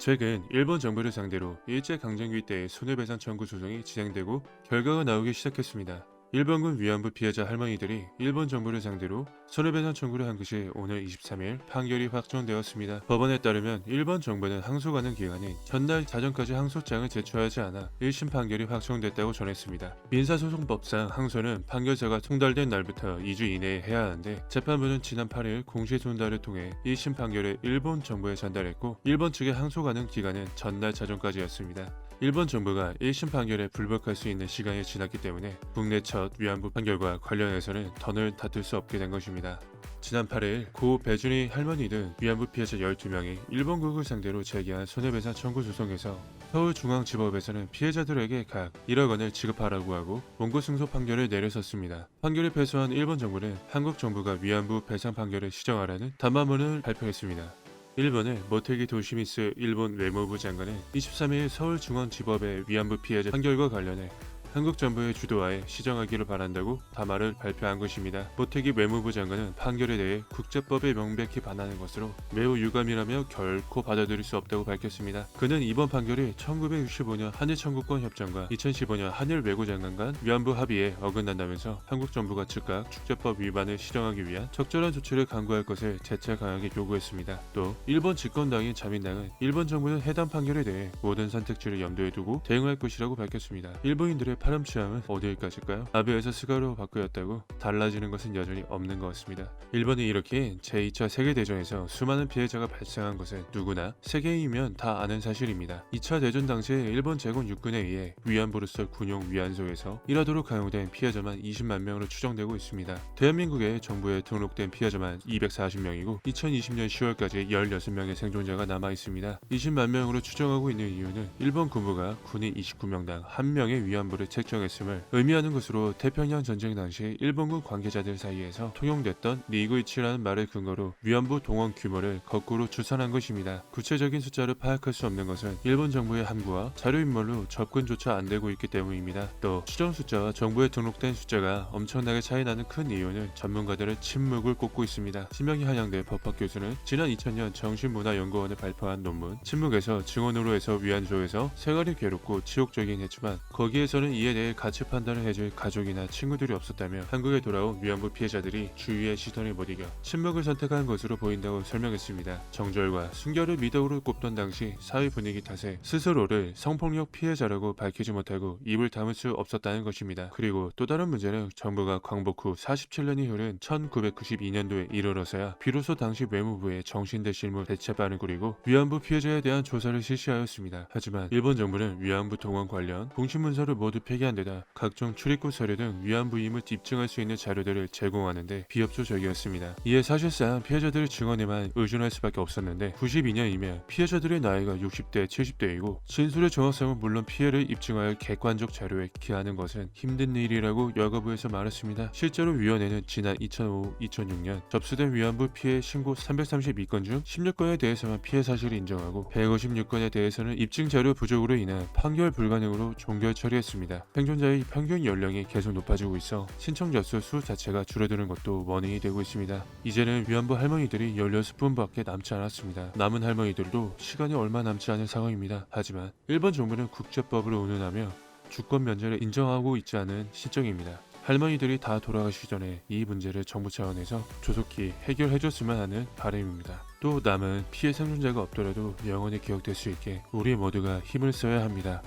최근 일본 정부를 상대로 일제강점기 때의 손해배상 청구 소송이 진행되고 결과가 나오기 시작했습니다. 일본군 위안부 피해자 할머니들이 일본 정부를 상대로 손해배상 청구를 한 것이 오늘 23일 판결이 확정되었습니다. 법원에 따르면 일본 정부는 항소가능 기간인 전날 자정까지 항소장을 제출하지 않아 1심 판결이 확정됐다고 전했습니다. 민사소송법상 항소는 판결서가 송달된 날부터 2주 이내에 해야 하는데 재판부는 지난 8일 공시 손달을 통해 1심 판결을 일본 정부에 전달했고 일본 측의 항소가능 기간은 전날 자정까지였습니다. 일본 정부가 1심 판결에 불복할 수 있는 시간이 지났기 때문에 국내 첫 위안부 판결과 관련해서는 더는 다툴 수 없게 된 것입니다. 지난 8일 고 배준희 할머니 등 위안부 피해자 12명이 일본국을 상대로 제기한 손해배상 청구 소송에서 서울중앙지법에서는 피해자들에게 각 1억 원을 지급하라고 하고 원고 승소 판결을 내렸었습니다. 판결을 패소한 일본 정부는 한국 정부가 위안부 배상 판결을 시정하라는 담화문을 발표했습니다. 일본의 모테기 도시미스 일본 외무부 장관은 23일 서울중앙지법의 위안부 피해자 판결과 관련해 한국 정부의 주도하에 시정하기를 바란다고 담화를 발표한 것입니다. 모테기 외무부 장관은 판결에 대해 국제법에 명백히 반하는 것으로 매우 유감이라며 결코 받아들일 수 없다고 밝혔습니다. 그는 이번 판결이 1965년 한일청구권 협정과 2015년 한일 외교장관 간 위안부 합의에 어긋난다면서 한국 정부가 즉각 국제법 위반을 시정하기 위한 적절한 조치를 강구할 것을 재차 강하게 요구했습니다. 또 일본 집권당인 자민당은 일본 정부는 해당 판결에 대해 모든 선택지를 염두에 두고 대응할 것이라고 밝혔습니다. 일본인들의 파렴치함은 어디일까질까요? 아베에서 스가로 바꾸었다고 달라지는 것은 여전히 없는 것 같습니다. 일본이 이렇게 제2차 세계대전에서 수많은 피해자가 발생한 것은 누구나 세계인이면 다 아는 사실입니다. 2차 대전 당시에 일본 제국 육군에 의해 위안부로서 군용 위안소에서 일하도록 강요된 피해자만 20만 명으로 추정되고 있습니다. 대한민국의 정부에 등록된 피해자만 240명이고 2020년 10월까지 16명의 생존자가 남아 있습니다. 20만 명으로 추정하고 있는 이유는 일본 군부가 군인 29명당 1명의 위안부를 책정했음을 의미하는 것으로 태평양 전쟁 당시 일본군 관계자들 사이에서 통용됐던 니구이치라는 말을 근거로 위안부 동원 규모를 거꾸로 추산한 것입니다. 구체적인 숫자를 파악할 수 없는 것은 일본 정부의 함구와 자료인멸로 접근조차 안 되고 있기 때문입니다. 또 추정 숫자와 정부에 등록된 숫자가 엄청나게 차이나는 큰 이유는 전문가들의 침묵을 꽂고 있습니다. 신명희 한양대 법학 교수는 지난 2000년 정신문화연구원에 발표한 논문 침묵에서 증언으로 해서 위안소에서 생활이 괴롭고 치욕적이긴 했지만 거기에서는 이에 대해 가치 판단을 해줄 가족이나 친구들이 없었다며 한국에 돌아온 위안부 피해자들이 주위의 시선을 못 이겨 침묵을 선택한 것으로 보인다고 설명했습니다. 정절과 순결을 미덕으로 꼽던 당시 사회 분위기 탓에 스스로를 성폭력 피해자라고 밝히지 못하고 입을 다물 수 없었다는 것입니다. 그리고 또 다른 문제는 정부가 광복 후 47년이 흐른 1992년도에 이르러서야 비로소 당시 외무부의 정신대 실무 대체반을 꾸리고 위안부 피해자에 대한 조사를 실시하였습니다. 하지만 일본 정부는 위안부 동원 관련 공신문서를 모두 폐기한 데다 각종 출입국 서류 등 위안부임을 입증할 수 있는 자료들을 제공하는데 비협조적이었습니다. 이에 사실상 피해자들의 증언에만 의존할 수밖에 없었는데 92년이면 피해자들의 나이가 60대, 70대이고 진술의 정확성은 물론 피해를 입증할 객관적 자료에 기하는 것은 힘든 일이라고 여가부에서 말했습니다. 실제로 위원회는 지난 2005, 2006년 접수된 위안부 피해 신고 332건 중 16건에 대해서만 피해 사실을 인정하고 156건에 대해서는 입증 자료 부족으로 인한 판결 불가능으로 종결 처리했습니다. 생존자의 평균 연령이 계속 높아지고 있어 신청자 수 자체가 줄어드는 것도 원인이 되고 있습니다. 이제는 위안부 할머니들이 16분밖에 남지 않았습니다. 남은 할머니들도 시간이 얼마 남지 않은 상황입니다. 하지만 일본 정부는 국제법으로 운운하며 주권 면제를 인정하고 있지 않은 시점입니다. 할머니들이 다 돌아가시기 전에 이 문제를 정부 차원에서 조속히 해결해줬으면 하는 바람입니다. 또 남은 피해 생존자가 없더라도 영원히 기억될 수 있게 우리 모두가 힘을 써야 합니다.